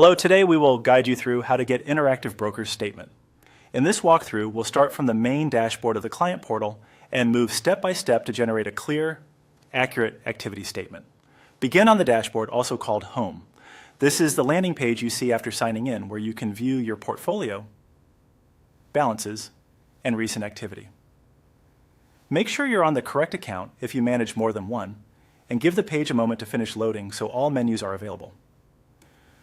Hello, today we will guide you through how to get Interactive Broker's statement. In this walkthrough, we'll start from the main dashboard of the client portal and move step by step to generate a clear, accurate activity statement. Begin on the dashboard, also called Home. This is the landing page you see after signing in, where you can view your portfolio, balances, and recent activity. Make sure you're on the correct account if you manage more than one, and give the page a moment to finish loading so all menus are available.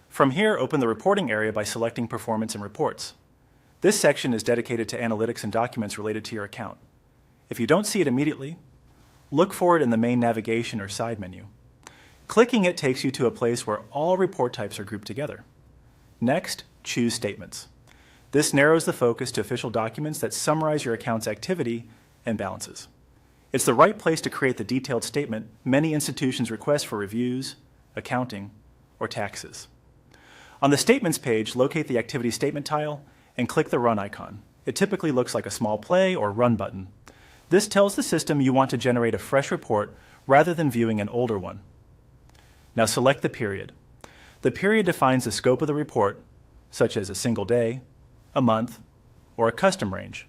From here, open the reporting area by selecting Performance and Reports. This section is dedicated to analytics and documents related to your account. If you don't see it immediately, look for it in the main navigation or side menu. Clicking it takes you to a place where all report types are grouped together. Next, choose Statements. This narrows the focus to official documents that summarize your account's activity and balances. It's the right place to create the detailed statement many institutions request for reviews, accounting, or taxes. On the Statements page, locate the Activity Statement tile and click the Run icon. It typically looks like a small play or run button. This tells the system you want to generate a fresh report rather than viewing an older one. Now select the period. The period defines the scope of the report, such as a single day, a month, or a custom range.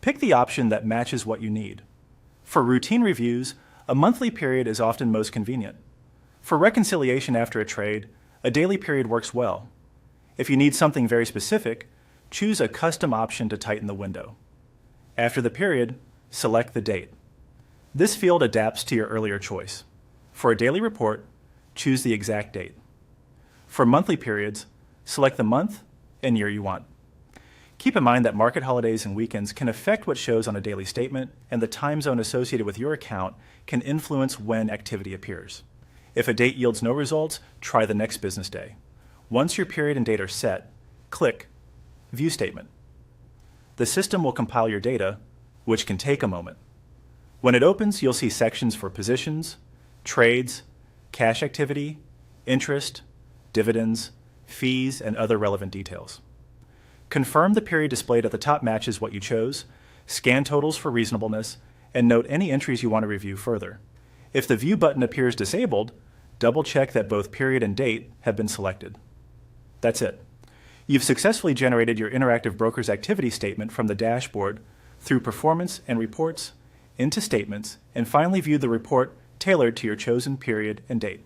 Pick the option that matches what you need. For routine reviews, a monthly period is often most convenient. For reconciliation after a trade, a daily period works well. If you need something very specific, choose a custom option to tighten the window. After the period, select the date. This field adapts to your earlier choice. For a daily report, choose the exact date. For monthly periods, select the month and year you want. Keep in mind that market holidays and weekends can affect what shows on a daily statement, and the time zone associated with your account can influence when activity appears. If a date yields no results, try the next business day. Once your period and date are set, click View Statement. The system will compile your data, which can take a moment. When it opens, you'll see sections for positions, trades, cash activity, interest, dividends, fees, and other relevant details. Confirm the period displayed at the top matches what you chose, scan totals for reasonableness, and note any entries you want to review further. If the View button appears disabled, double-check that both period and date have been selected. That's it. You've successfully generated your Interactive Broker's activity statement from the dashboard through Performance and Reports into Statements, and finally viewed the report tailored to your chosen period and date.